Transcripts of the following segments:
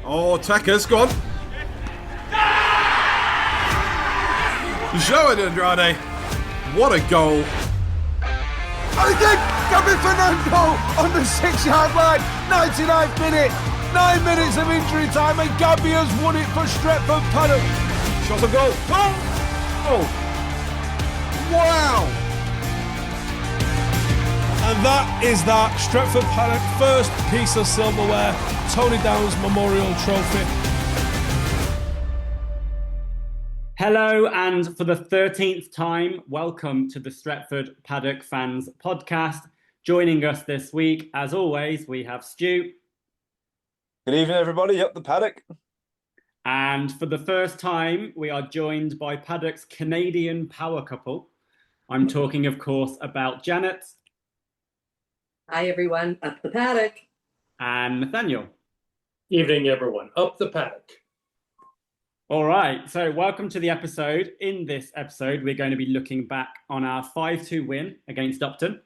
Oh, Tekker's gone. Janet and Nathaniel. What a goal. And again, Gabby Fernando on the 6-yard line. 99th minute. 9 minutes of injury time, and Gabby has won it for Stretford Paddock. Shot a goal. Oh! Wow! And that is that. Stretford Paddock, first piece of silverware. Tony Downs Memorial Trophy. Hello, and for the 13th time, welcome to the Stretford Paddock Fans Podcast. Joining us this week, as always, we have Stu. Good evening, everybody. Up the Paddock. And for the first time, we are joined by Paddock's Canadian power couple. I'm talking, of course, about Janet. Hi, everyone. Up the Paddock. And Nathaniel. Evening, everyone. Up the Paddock. All right, so welcome to the episode. In this episode, we're going to be looking back on our 5-2 win against Upton,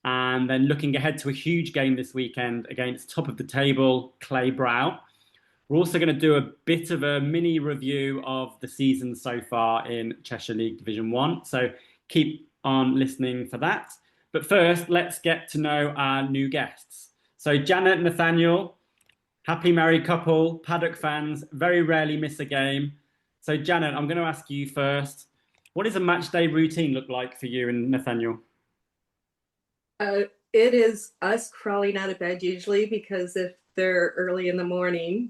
and then looking ahead to a huge game this weekend against top of the table Clay Brow. We're also going to do a bit of a mini review of the season so far in Cheshire League Division One, so keep on listening for that. But first, let's get to know our new guests. So Janet and Nathaniel, happy married couple, Paddock fans, very rarely miss a game. So Janet, I'm going to ask you first. What does a match day routine look like for you and Nathaniel? It is us crawling out of bed usually, because if they're early in the morning,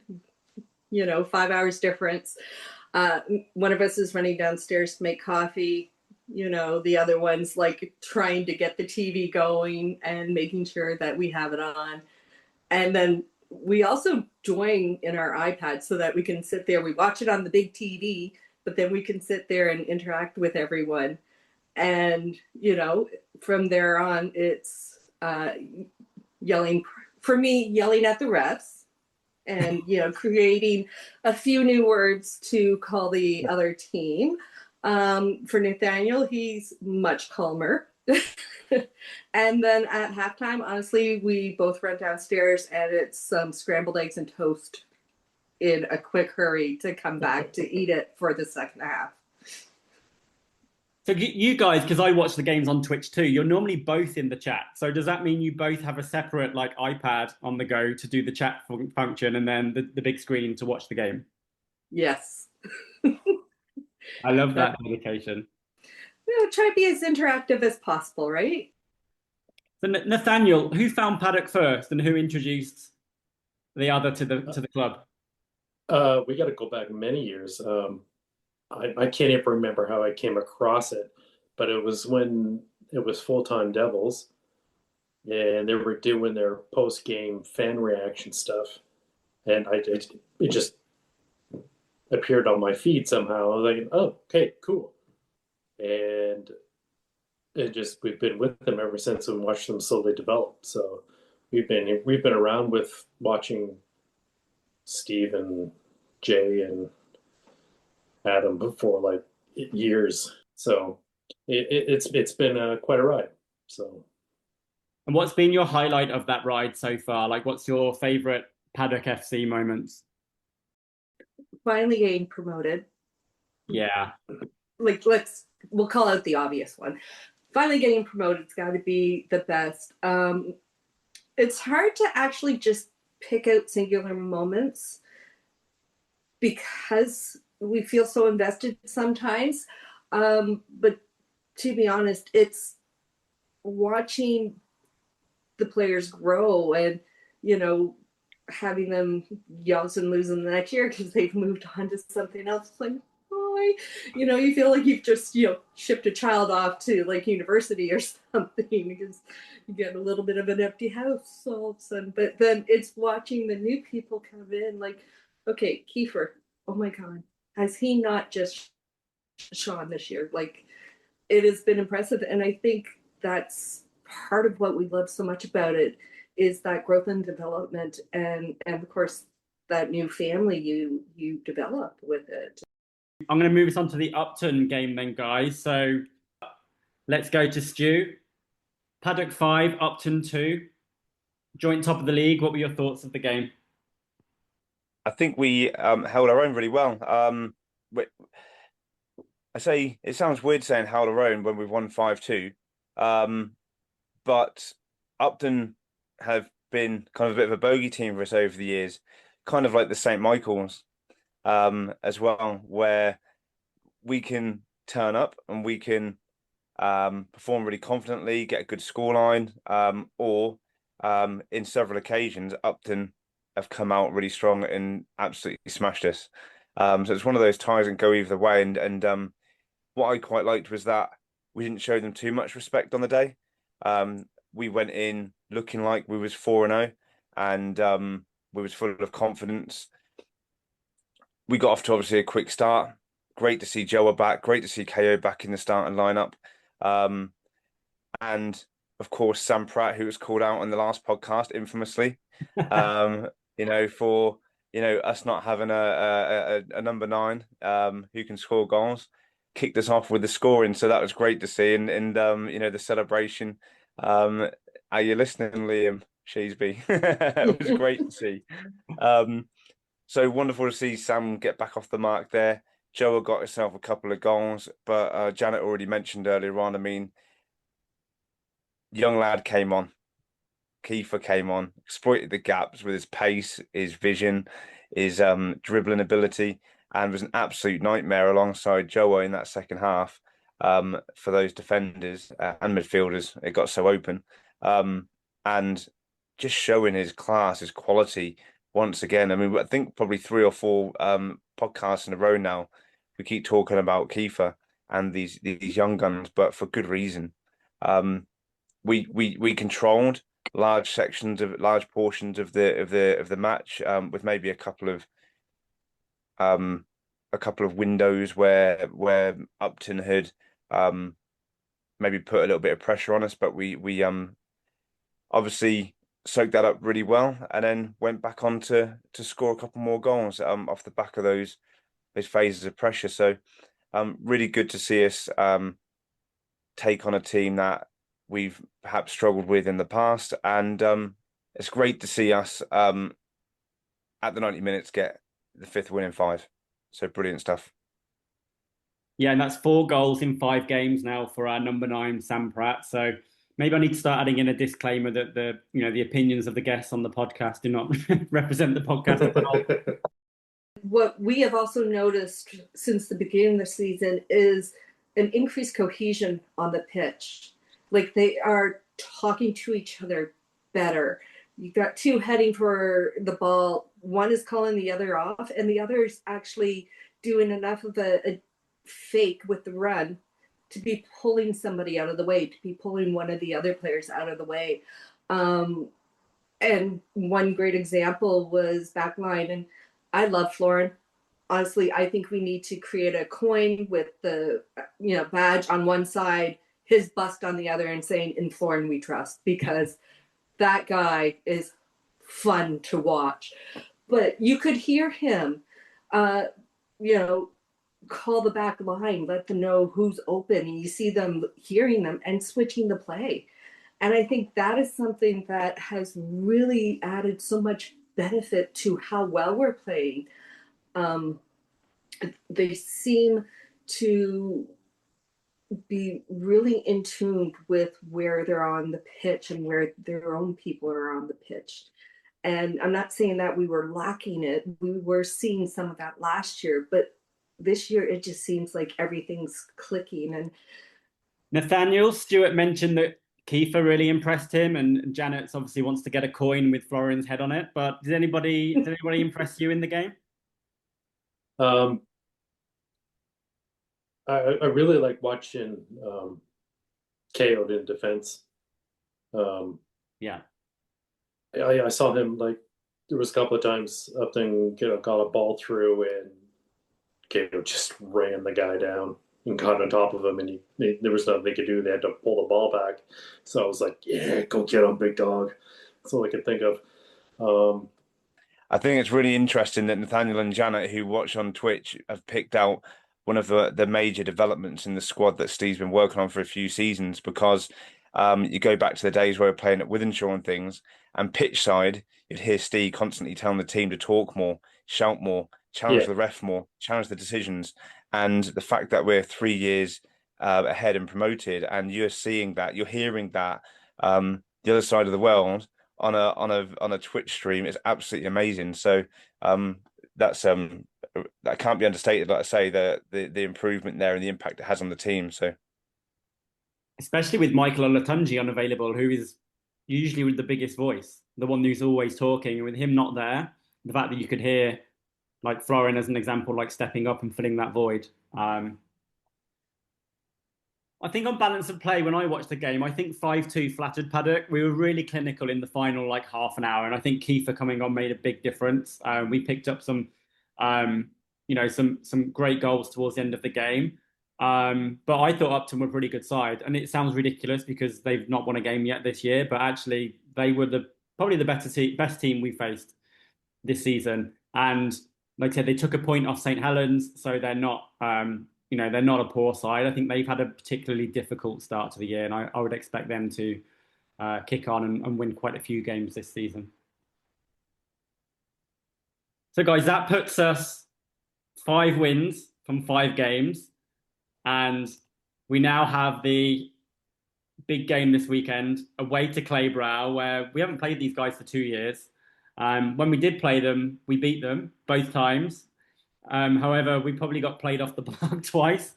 5 hours difference, one of us is running downstairs to make coffee. The other one's like trying to get the TV going and making sure that we have it on. And then we also join in our iPad so that we can sit there. We watch it on the big TV, but then we can sit there and interact with everyone. And, from there on, it's yelling, for me, yelling at the refs and, creating a few new words to call the other team. For Nathaniel, he's much calmer. And then at halftime, honestly, we both run downstairs and it's some scrambled eggs and toast in a quick hurry to come back to eat it for the second half. So you guys, because I watch the games on Twitch too, you're normally both in the chat. So does that mean you both have a separate iPad on the go to do the chat function and then the big screen to watch the game? Yes. I love that dedication. Try to be as interactive as possible, right? So Nathaniel, who found Paddock first and who introduced the other to the club? We got to go back many years. I can't even remember how I came across it, but it was when it was Full-Time Devils, and they were doing their post-game fan reaction stuff, and it just appeared on my feed somehow. I was like, oh, okay, cool. And we've been with them ever since and watched them slowly develop. So we've been around with watching Steve and Jay and Adam for years. So it's been quite a ride. So. And what's been your highlight of that ride so far? What's your favorite Paddock FC moments? Finally getting promoted. Yeah. We'll call out the obvious one. Finally getting promoted's got to be the best. It's hard to actually just pick out singular moments because we feel so invested sometimes. But to be honest, it's watching the players grow and, having them yells and losing the next year because they've moved on to something else. It's you feel like you've just, shipped a child off to university or something because you get a little bit of an empty house all of a sudden. But then it's watching the new people come in okay, Kiefer, oh my God, has he not just shone this year? It has been impressive. And I think that's part of what we love so much about it is that growth and development and of course that new family you develop with it. I'm going to move us on to the Upton game then, guys. So let's go to Stu. Paddock 5, Upton 2. Joint top of the league. What were your thoughts of the game? I think we held our own really well. I say it sounds weird saying held our own when we've won 5-2, but Upton have been kind of a bit of a bogey team for us over the years, kind of like the St. Michael's as well, where we can turn up and we can perform really confidently, get a good scoreline, or in several occasions, Upton have come out really strong and absolutely smashed us. So it's one of those ties and go either way. And what I quite liked was that we didn't show them too much respect on the day. We went in looking like we was 4-0 and we was full of confidence. We got off to obviously a quick start. Great to see Joa back. Great to see KO back in the starting lineup. And of course, Sam Pratt, who was called out on the last podcast infamously, for us not having a number 9 who can score goals, kicked us off with the scoring. So that was great to see. And the celebration. Are you listening, Liam Sheasby? It was great to see. So wonderful to see Sam get back off the mark there. Joa got herself a couple of goals, but Janet already mentioned earlier on. I mean, young lad came on. Kiefer came on, exploited the gaps with his pace, his vision, his dribbling ability, and was an absolute nightmare alongside Joa in that second half for those defenders and midfielders. It got so open. And just showing his class, his quality once again. I mean, I think probably 3 or 4 podcasts in a row now, we keep talking about Kiefer and these young guns, but for good reason. We controlled large portions of the match with maybe a couple of windows where Upton had maybe put a little bit of pressure on us, but we obviously soaked that up really well and then went back on to score a couple more goals off the back of those phases of pressure. So really good to see us take on a team that we've perhaps struggled with in the past, and it's great to see us at the 90 minutes get the 5th win in 5. So brilliant stuff. Yeah, and that's 4 goals in 5 games now for our number 9, Sam Pratt. So maybe I need to start adding in a disclaimer that the opinions of the guests on the podcast do not represent the podcast at all. What we have also noticed since the beginning of the season is an increased cohesion on the pitch. Like, they are talking to each other better. You've got 2 heading for the ball. One is calling the other off, and the other is actually doing enough of a fake with the run to be pulling somebody out of the way, to be pulling one of the other players out of the way. And one great example was backline. And I love Florin. Honestly, I think we need to create a coin with the badge on one side, his bust on the other, and saying, "In Florin we trust," because that guy is fun to watch. But you could hear him, call the back line, let them know who's open, and you see them hearing them and switching the play. And I think that is something that has really added so much benefit to how well we're playing. They seem to be really in tune with where they're on the pitch and where their own people are on the pitch. And I'm not saying that we were lacking it. We were seeing some of that last year, but this year it just seems like everything's clicking. And Nathaniel, Stuart mentioned that Kiefer really impressed him, and Janet obviously wants to get a coin with Florin's head on it. But did anybody impress you in the game? I really like watching KO'd in defense. Yeah. I saw him, like, there was a couple of times Upton got a ball through and KO just ran the guy down and got on top of him, and there was nothing they could do. They had to pull the ball back. So I was like, yeah, go get him, big dog. That's all I could think of. I think it's really interesting that Nathaniel and Janet, who watch on Twitch, have picked out one of the major developments in the squad that Steve's been working on for a few seasons, because You go back to the days where we were playing at Wythenshawe and things, and pitch side, you'd hear Steve constantly telling the team to talk more, shout more, challenge Yeah. the ref more, challenge the decisions. And the fact that we're 3 years ahead and promoted, and you're seeing that, you're hearing that the other side of the world on a Twitch stream is absolutely amazing. So that's that can't be understated. Like I say, the improvement there and the impact it has on the team. So Especially with Michael Olatunji unavailable, who is usually with the biggest voice, the one who's always talking, and with him not there, the fact that you could hear like Florin as an example, like stepping up and filling that void. I think on balance of play, when I watched the game, I think 5-2 flattered Paddock. We were really clinical in the final like half an hour, and I think Kiefer coming on made a big difference. We picked up some great goals towards the end of the game. But I thought Upton were a pretty good side, and it sounds ridiculous because they've not won a game yet this year, but actually they were probably the best team we faced this season. And like I said, they took a point off St Helens, so they're not they're not a poor side. I think they've had a particularly difficult start to the year, and I would expect them to kick on and win quite a few games this season. So guys, that puts us 5 wins from 5 games. And we now have the big game this weekend away to Claybrow, where we haven't played these guys for 2 years. When we did play them, we beat them both times. However, we probably got played off the park twice.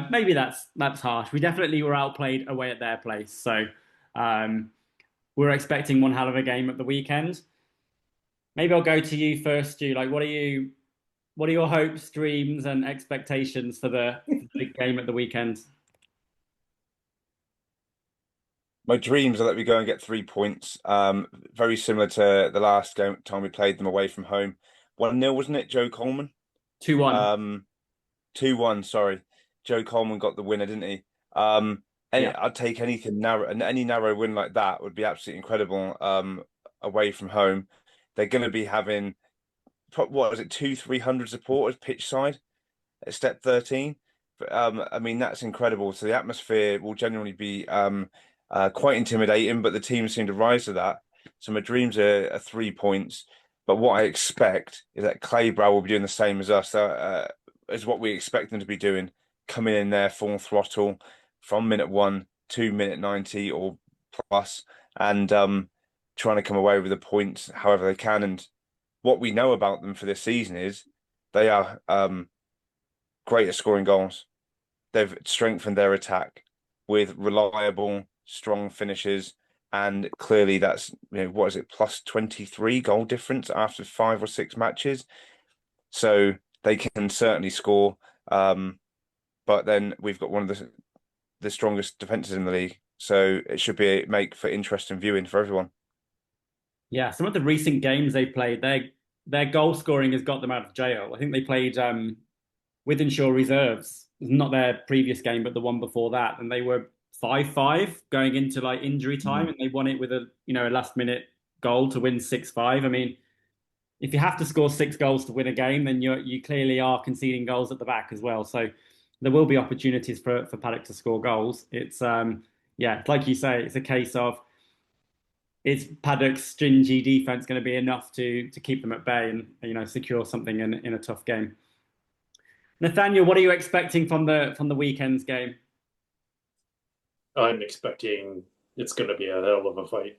Maybe that's harsh. We definitely were outplayed away at their place. So we're expecting one hell of a game at the weekend. Maybe I'll go to you first, Stu. Like, what are your hopes, dreams, and expectations for the big game at the weekend? my dreams are that we go and get 3 points. Very similar to the last time we played them away from home. 1-0, wasn't it, Joe Coleman? 2-1. 2-1, sorry. Joe Coleman got the winner, didn't he? I'd take anything narrow, and any narrow win like that would be absolutely incredible. Away from home, they're going to be having what is it, 200-300 supporters pitch side at step 13. But, I mean, that's incredible. So the atmosphere will generally be quite intimidating, but the team seem to rise to that. So my dreams are 3 points. But what I expect is that Claybrow will be doing the same as us, as what we expect them to be doing, coming in there full throttle from minute 1 to minute 90 or plus, and trying to come away with the points however they can. And what we know about them for this season is they are great at scoring goals. They've strengthened their attack with reliable, strong finishes. And clearly that's, what is it, plus 23 goal difference after 5 or 6 matches. So they can certainly score. But then we've got one of the strongest defences in the league. So it should make for interesting viewing for everyone. Yeah, some of the recent games they played, their goal scoring has got them out of jail. I think they played Wythenshawe reserves, not their previous game, but the one before that, and they were 5-5 going into like injury time, and they won it with a last minute goal to win 6-5. I mean, if you have to score 6 goals to win a game, then you clearly are conceding goals at the back as well. So there will be opportunities for Paddock to score goals. It's like you say, it's a case of, is Paddock's stringy defense going to be enough to keep them at bay and secure something in a tough game? Nathaniel, what are you expecting from the weekend's game? I'm expecting it's going to be a hell of a fight,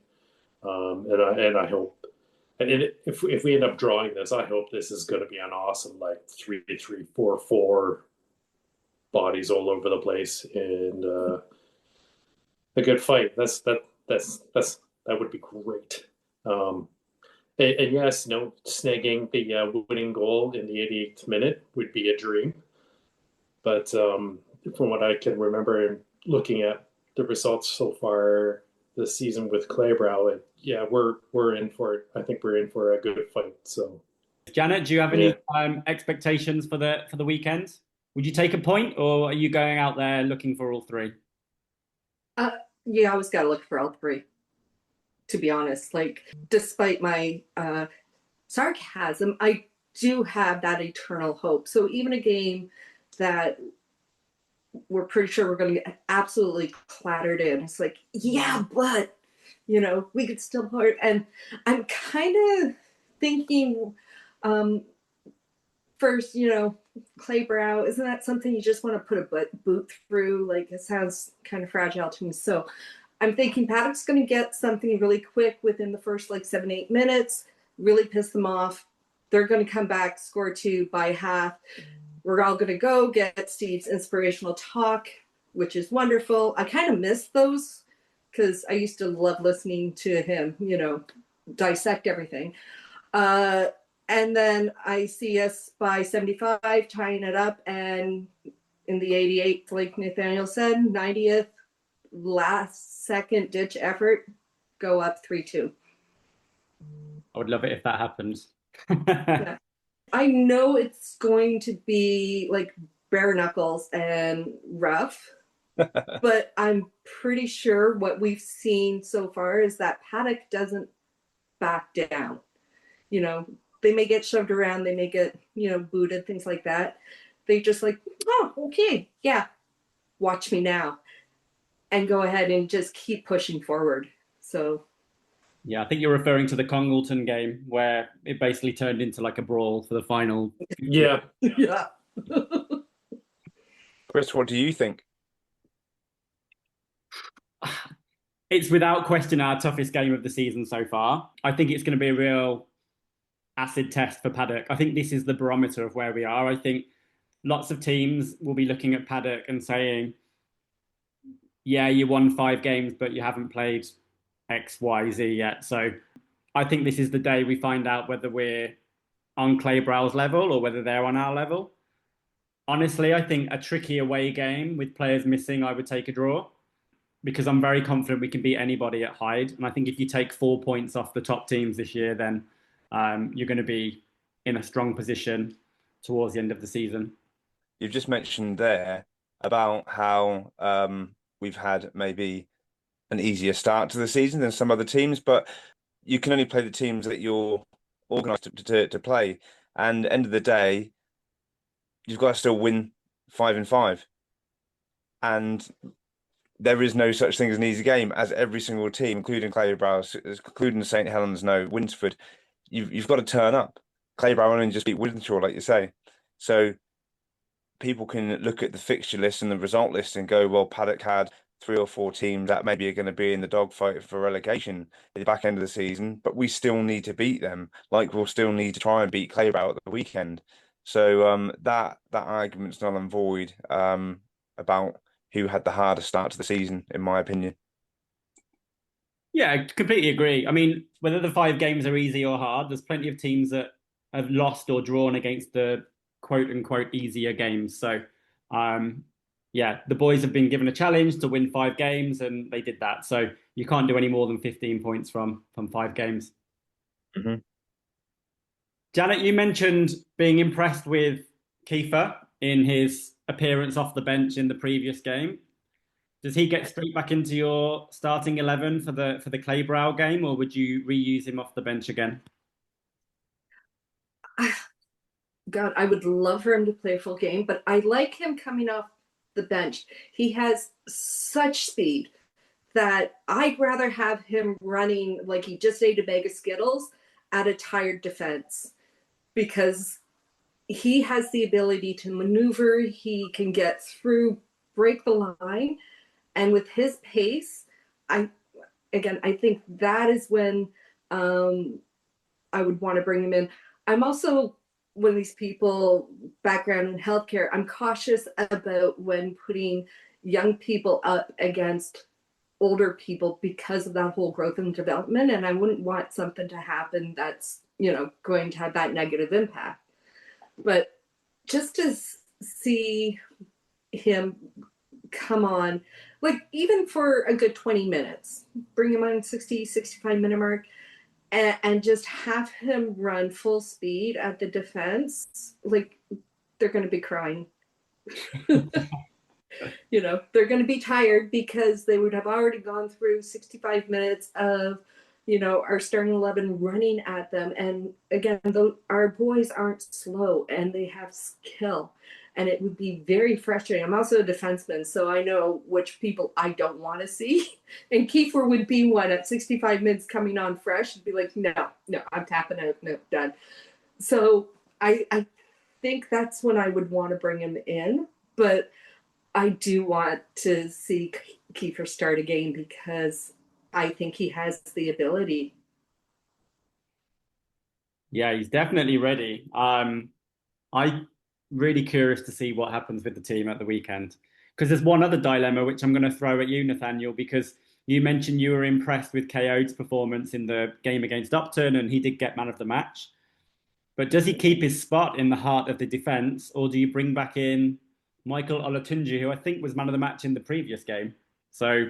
and I hope, and if we end up drawing this, I hope this is going to be an awesome 3-3, 4-4 bodies all over the place, and a good fight. That would be great. And yes, snagging the winning goal in the 88th minute would be a dream. But from what I can remember and looking at the results so far this season with Claybrow, we're in for it. I think we're in for a good fight. So, Janet, do you have any expectations for the weekend? Would you take a point, or are you going out there looking for all 3? Yeah, I always got to look for all 3. To be honest, despite my sarcasm, I do have that eternal hope. So even a game that we're pretty sure we're going to get absolutely clattered in. It's like, yeah, but, we could still play. And I'm kind of thinking, first, Clay Brow, isn't that something you just want to put a boot through? Like, it sounds kind of fragile to me. So I'm thinking Paddock's going to get something really quick within the first 7-8 minutes, really piss them off. They're going to come back, score 2 by half. We're all going to go get Steve's inspirational talk, which is wonderful. I kind of miss those because I used to love listening to him, dissect everything. And then I see us by 75 tying it up, and in the 88th, like Nathaniel said, 90th, last second ditch effort, go up 3-2. I would love it if that happens. Yeah. I know it's going to be bare knuckles and rough, but I'm pretty sure what we've seen so far is that Paddock doesn't back down. They may get shoved around, they may get, booted, things like that. They just oh, okay, yeah, watch me now. And go ahead and just keep pushing forward. So yeah, I think you're referring to the Congleton game where it basically turned into a brawl for the final. Yeah. yeah. Chris, what do you think? It's without question our toughest game of the season so far. I think it's going to be a real acid test for Paddock. I think this is the barometer of where we are. I think lots of teams will be looking at Paddock and saying, yeah, you won 5 games, but you haven't played X, Y, Z yet. So I think this is the day we find out whether we're on Clay Brow's level or whether they're on our level. Honestly, I think a tricky away game with players missing, I would take a draw because I'm very confident we can beat anybody at Hyde. And I think if you take 4 points off the top teams this year, then you're going to be in a strong position towards the end of the season. You've just mentioned there about how we've had maybe an easier start to the season than some other teams, but you can only play the teams that you're organised to play. And end of the day, you've got to still win 5 and 5. And there is no such thing as an easy game, as every single team, including Clay Brow, including St Helens, Winsford, you've got to turn up. Clay Brow only just beat Wythenshawe, like you say. So people can look at the fixture list and the result list and go, well, Paddock had 3 or 4 teams that maybe are going to be in the dogfight for relegation at the back end of the season, but we still need to beat them. We'll still need to try and beat Clay Brow at the weekend. So that argument's null and void about who had the hardest start to the season, in my opinion. Yeah, I completely agree. I mean, whether the 5 games are easy or hard, there's plenty of teams that have lost or drawn against the quote-unquote easier games. So, yeah, the boys have been given a challenge to win 5 games, and they did that. So you can't do any more than 15 points from 5 games. Mm-hmm. Janet, you mentioned being impressed with Kiefer in his appearance off the bench in the previous game. Does he get straight back into your starting 11 for the Clay Brow game, or would you reuse him off the bench again? God, I would love for him to play a full game, but I like him coming off the bench. He has such speed that I'd rather have him running like he just ate a bag of Skittles at a tired defense, because he has the ability to maneuver. He can get through, break the line. And with his pace, I think that is when I would want to bring him in. I'm also one of these people, background in healthcare, I'm cautious about when putting young people up against older people because of that whole growth and development. And I wouldn't want something to happen that's, going to have that negative impact. But just to see him come on, even for a good 20 minutes, bring him on 60, 65 minute mark, and just have him run full speed at the defense, they're going to be crying. They're going to be tired because they would have already gone through 65 minutes of, our starting 11 running at them. And again, our boys aren't slow and they have skill. and it would be very frustrating. I'm also a defenseman, so I know which people I don't want to see. And Kiefer would be one at 65 minutes coming on fresh and be like, no, I'm tapping out, no, done. So I think that's when I would want to bring him in, but I do want to see Kiefer start a game because I think he has the ability. Yeah, he's definitely ready. I'm really curious to see what happens with the team at the weekend. Because there's one other dilemma which I'm going to throw at you, Nathaniel, because you mentioned you were impressed with KO's performance in the game against Upton, and he did get man of the match. But does he keep his spot in the heart of the defence, or do you bring back in Michael Olatunji, who I think was man of the match in the previous game? So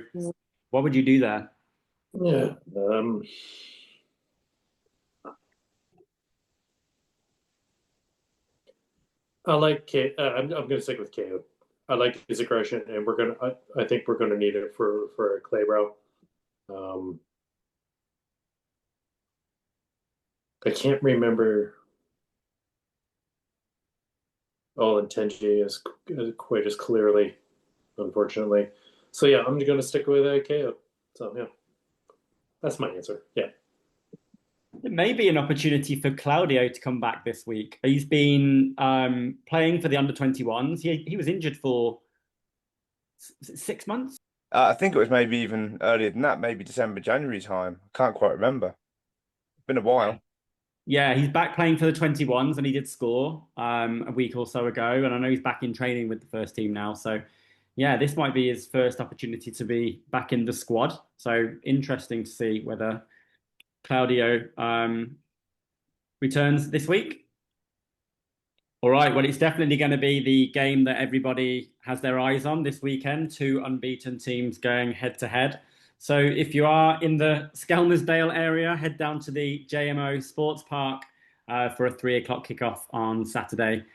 what would you do there? Yeah. I like K. I'm going to stick with KO. I like his aggression, and I think we're gonna need it for Claybrow. I can't remember Olatunji as quite as clearly, unfortunately. So yeah, I'm going to stick with KO. So yeah, that's my answer. Yeah. It may be an opportunity for Claudio to come back this week. He's been playing for the under-21s. He was injured for 6 months. I think it was maybe even earlier than that, maybe December, January time. I can't quite remember. It's been a while. Yeah, he's back playing for the 21s, and he did score a week or so ago. And I know he's back in training with the first team now. So yeah, this might be his first opportunity to be back in the squad. So interesting to see whether Claudio returns this week. All right, well, it's definitely going to be the game that everybody has their eyes on this weekend. Two unbeaten teams going head to head. So if you are in the Skelmersdale area, head down to the JMO Sports Park for a 3 o'clock kickoff on Saturday,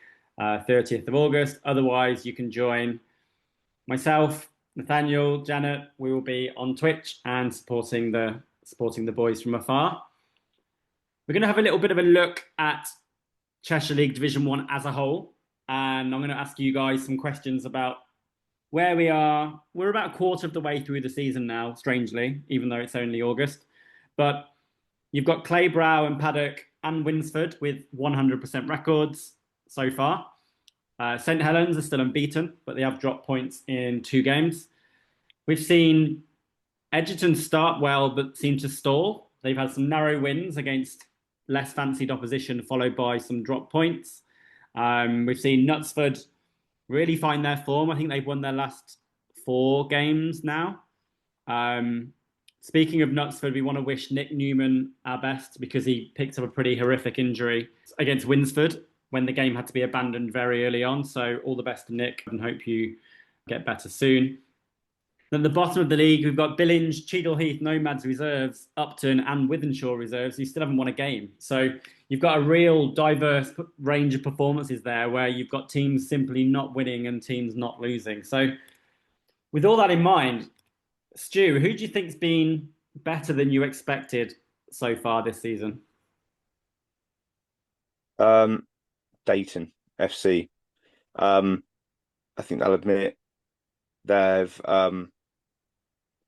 30th of August. Otherwise, you can join myself, Nathaniel, Janet. We will be on Twitch and supporting the boys from afar. We're going to have a little bit of a look at Cheshire League Division One as a whole, and I'm going to ask you guys some questions about where we are. We're about a quarter of the way through the season now, strangely, even though it's only August. But you've got Claybrow and Paddock and Winsford with 100% records so far. St Helens are still unbeaten, but they have dropped points in 2 games. We've seen Edgerton start well, but seem to stall. They've had some narrow wins against less fancied opposition, followed by some drop points. We've seen Knutsford really find their form. I think they've won their last 4 games now. Speaking of Knutsford, we want to wish Nick Newman our best because he picked up a pretty horrific injury against Winsford when the game had to be abandoned very early on. So all the best to Nick and hope you get better soon. Then at the bottom of the league, we've got Billinge, Cheadle Heath, Nomads reserves, Upton and Wythenshawe reserves who still haven't won a game. So you've got a real diverse range of performances there where you've got teams simply not winning and teams not losing. So with all that in mind, Stu, who do you think's been better than you expected so far this season? Dayton FC. I think I'll admit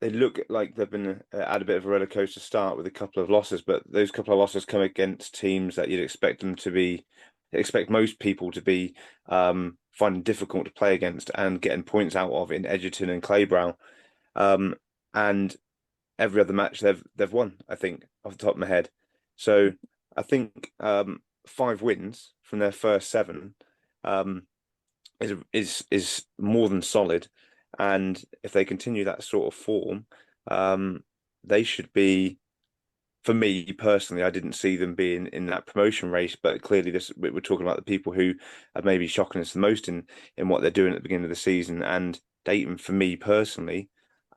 they look like they've been at a bit of a roller coaster start with a couple of losses, but those couple of losses come against teams that you'd expect most people to be finding difficult to play against and getting points out of in Edgerton and Claybrow. And every other match they've won, I think, off the top of my head. So I think 5 wins from their first 7 is more than solid. And if they continue that sort of form, they should be, for me personally, I didn't see them being in that promotion race, but clearly we're talking about the people who are maybe shocking us the most in what they're doing at the beginning of the season. And Dayton, for me personally,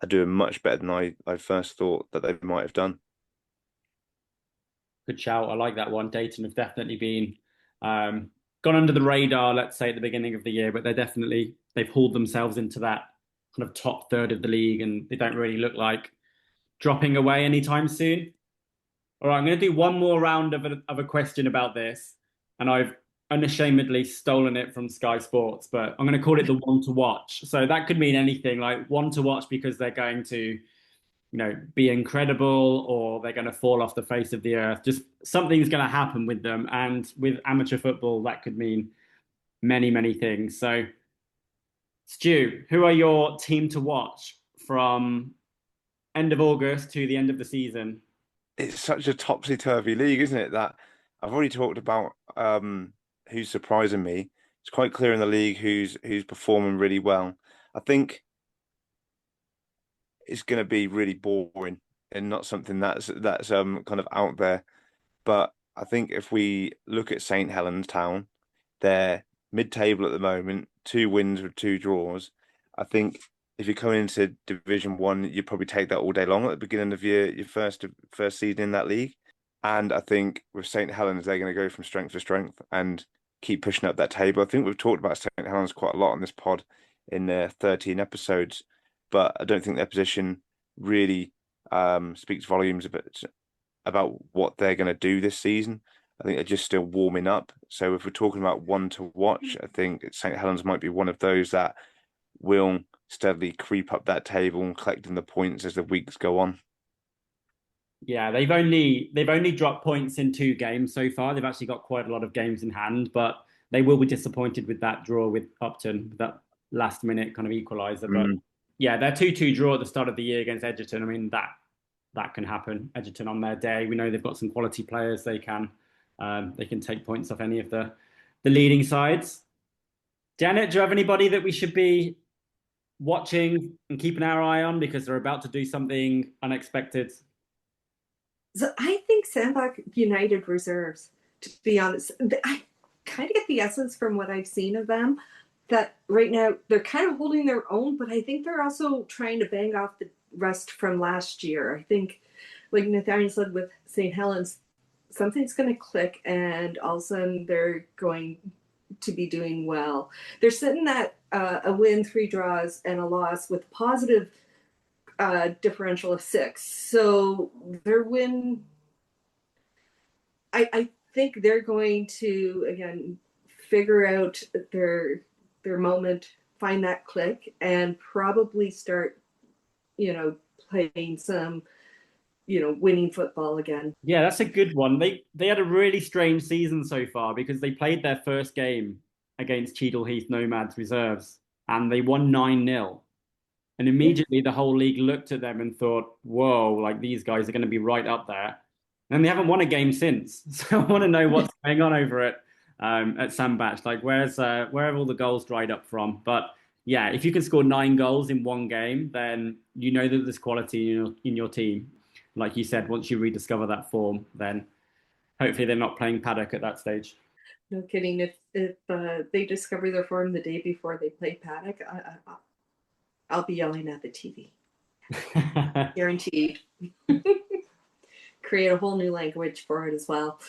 are doing much better than I first thought that they might have done. Good shout. I like that one. Dayton have definitely been gone under the radar, let's say, at the beginning of the year, but they've hauled themselves into that kind of top third of the league, and they don't really look like dropping away anytime soon. All right, I'm going to do one more round of a question about this, and I've unashamedly stolen it from Sky Sports, but I'm going to call it the one to watch. So that could mean anything, like one to watch because they're going to, be incredible, or they're going to fall off the face of the earth. Just something's going to happen with them. And with amateur football, that could mean many, many things. So, Stu, who are your team to watch from end of August to the end of the season? It's such a topsy-turvy league, isn't it? That I've already talked about who's surprising me. It's quite clear in the league who's performing really well. I think it's going to be really boring and not something that's kind of out there. But I think if we look at St Helens Town, they're mid-table at the moment, 2 wins with 2 draws. I think if you're coming into Division One, you'd probably take that all day long at the beginning of your first season in that league. And I think with St Helens, they're going to go from strength to strength and keep pushing up that table. I think we've talked about St Helens quite a lot on this pod in 13 episodes, but I don't think their position really speaks volumes about what they're going to do this season. I think they're just still warming up. So if we're talking about one to watch, I think St Helens might be one of those that will steadily creep up that table and collecting the points as the weeks go on. Yeah, they've only dropped points in 2 games so far. They've actually got quite a lot of games in hand, but they will be disappointed with that draw with Upton, with that last minute kind of equaliser. But yeah, their 2-2 draw at the start of the year against Edgerton, I mean, that can happen. Edgerton on their day, we know they've got some quality players. They can take points off any of the leading sides. Janet, do you have anybody that we should be watching and keeping our eye on because they're about to do something unexpected? So I think Sandbach United reserves, to be honest. I kind of get the essence from what I've seen of them that right now they're kind of holding their own, but I think they're also trying to bang off the rest from last year. I think, like Nathaniel said with St. Helens, something's going to click and all of a sudden they're going to be doing well. They're sitting at a win, 3 draws, and a loss with positive differential of 6. So their win, I think they're going to, again, figure out their moment, find that click, and probably start, playing some, winning football again. Yeah, that's a good one. They had a really strange season so far because they played their first game against Cheadle Heath Nomads reserves and they won 9-0. And immediately the whole league looked at them and thought, whoa, like these guys are going to be right up there. And they haven't won a game since. So I want to know what's going on over at Sandbach. Like, where have all the goals dried up from? But yeah, if you can score 9 goals in one game, then you know that there's quality in your team. Like you said, once you rediscover that form, then hopefully they're not playing Paddock at that stage. No kidding. If they discover their form the day before they play Paddock, I'll be yelling at the TV. Guaranteed. Create a whole new language for it as well.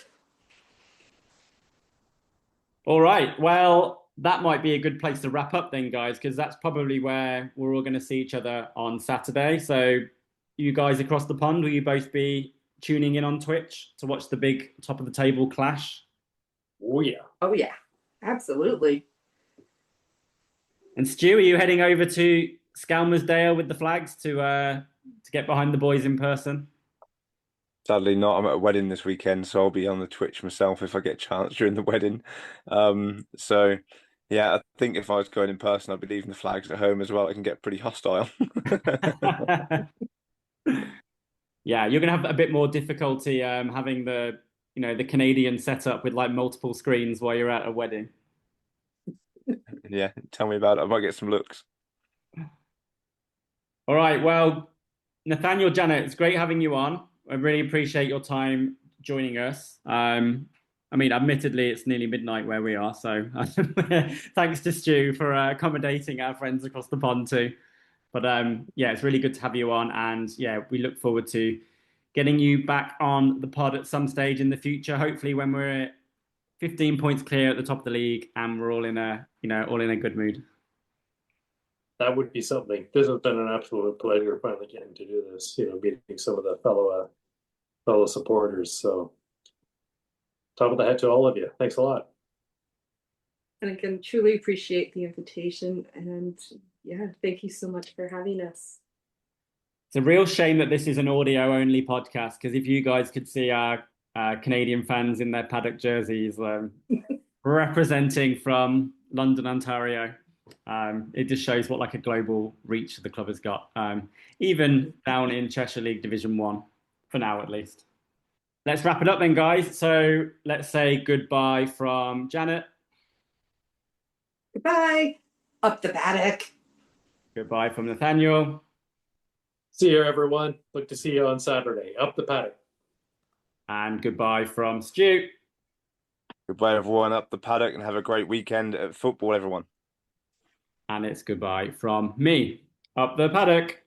All right. Well, that might be a good place to wrap up then, guys, because that's probably where we're all going to see each other on Saturday. So you guys across the pond, will you both be tuning in on Twitch to watch the big top of the table clash? Oh, yeah. Oh, yeah. Absolutely. And Stu, are you heading over to Skelmersdale with the flags to get behind the boys in person? Sadly not. I'm at a wedding this weekend, so I'll be on the Twitch myself if I get a chance during the wedding. So yeah, I think if I was going in person, I'd be leaving the flags at home as well. It can get pretty hostile. Yeah, you're gonna have a bit more difficulty having the Canadian setup with like multiple screens while you're at a wedding. Yeah, tell me about it. I might get some looks. All right, well, Nathaniel, Janet, it's great having you on. I really appreciate your time joining us. I mean, admittedly, it's nearly midnight where we are, so thanks to Stu for accommodating our friends across the pond too. But yeah, it's really good to have you on, and yeah, we look forward to getting you back on the pod at some stage in the future. Hopefully, when we're 15 points clear at the top of the league and we're all in a good mood. That would be something. This has been an absolute pleasure finally getting to do this, meeting some of the fellow supporters. So top of the head to all of you. Thanks a lot. And again, truly appreciate the invitation. And yeah, thank you so much for having us. It's a real shame that this is an audio only podcast, because if you guys could see our Canadian fans in their Paddock jerseys representing from London, Ontario, it just shows what like a global reach the club has got, even down in Cheshire League Division One, for now at least. Let's wrap it up then, guys. So let's say goodbye from Janet. Goodbye. Up the Paddock. Goodbye from Nathaniel. See you, everyone. Look to see you on Saturday. Up the Paddock. And goodbye from Stu. Goodbye, everyone. Up the Paddock, and have a great weekend at football, everyone. And it's goodbye from me. Up the Paddock.